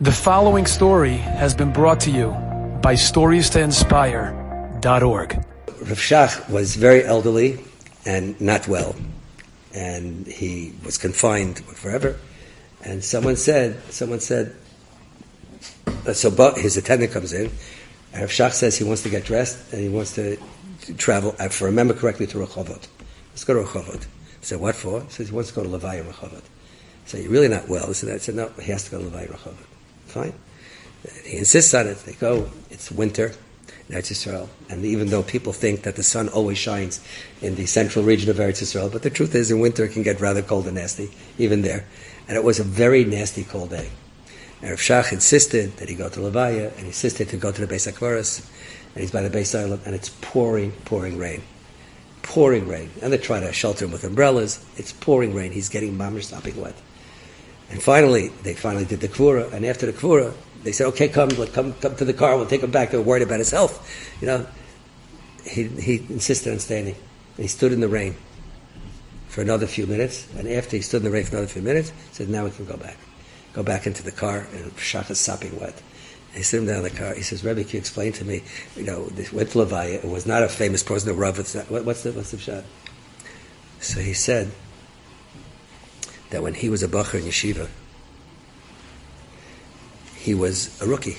The following story has been brought to you by StoriesToInspire.org. Rav Shach was very elderly and not well, and he was confined forever. And someone said, so his attendant comes in, and Rav Shach says he wants to get dressed and he wants to travel, if I remember correctly, to Rehovot. Let's go to Rehovot. I said, what for? He says he wants to go to Levaya Rehovot. I said, you're really not well. I said, no, he has to go to Levaya Rehovot. Fine. He insists on it. They go. It's winter in Eretz Yisrael, and even though people think that the sun always shines in the central region of Eretz Yisrael, but the truth is, in winter it can get rather cold and nasty, even there. And it was a very nasty, cold day. And Rav Shach insisted that he go to Levaya, and he insisted to go to the Beis Hakarat, and he's by the Beis Island, and it's pouring rain. Pouring rain. And they try to shelter him with umbrellas. It's pouring rain. He's getting mamish sopping wet. And they finally did the kvura, and after the kvura, they said, okay, come to the car, we'll take him back. They were worried about his health. He insisted on standing. And he stood in the rain for another few minutes, and after he stood in the rain for another few minutes, he said, now we can go back. Go back into the car, and Shach is sopping wet. And he sit him down in the car. He says, Rebbe, can you explain to me, this went to Levaya, it was not a famous person, Rav, what's the shot? So he said that when he was a bacher in yeshiva, he was a rookie.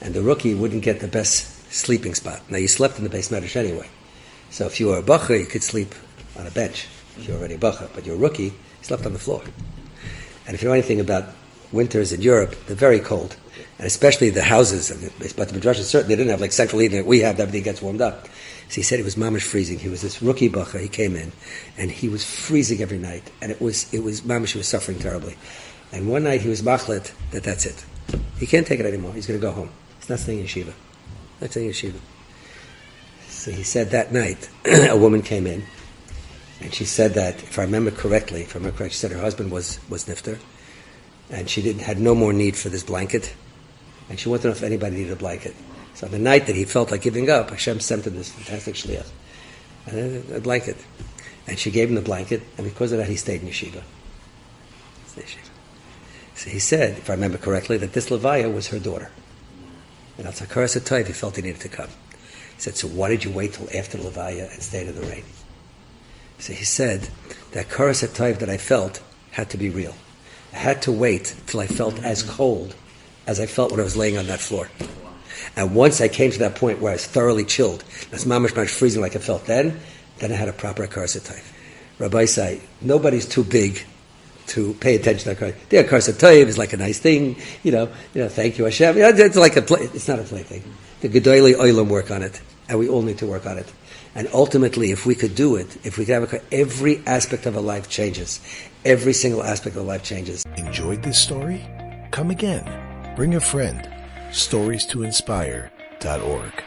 And the rookie wouldn't get the best sleeping spot. Now, you slept in the base medrash anyway. So if you were a bacher, you could sleep on a bench. If you were already a bacher. But you're a rookie, you slept on the floor. And if you know anything about winters in Europe, they're very cold. And especially the houses, but the midrash is certain they didn't have like central heating that we have, everything gets warmed up. So he said it was mamish freezing. He was this rookie bacher. He came in, and he was freezing every night. And it was mamish. He was suffering terribly. And one night he was machlet that's it. He can't take it anymore. He's going to go home. He's not staying in yeshiva. So he said that night, a woman came in, and she said that, if I remember correctly, she said her husband was nifter, and she had no more need for this blanket, and she wanted to know if anybody needed a blanket. So the night that he felt like giving up, Hashem sent him this fantastic shliach, and a blanket. And she gave him the blanket, and because of that, he stayed in yeshiva. So he said, if I remember correctly, that this Levaya was her daughter. And that's Hakarat Hatov, he felt he needed to come. He said, so why did you wait till after Levaya and stayed in the rain? So he said, that Hakarat Hatov that I felt had to be real. I had to wait till I felt as cold as I felt when I was laying on that floor. And once I came to that point where I was thoroughly chilled, that's mamish freezing like I felt then I had a proper Hakarat Hatov. Rabbi say, nobody's too big to pay attention to Hakarat. The Hakarat Hatov is like a nice thing, thank you Hashem. It's like it's not a plaything. The Gedolim work on it, and we all need to work on it. And ultimately, if we could do it, if we could have every aspect of our life changes. Every single aspect of our life changes. Enjoyed this story? Come again. Bring a friend. StoriesToInspire.org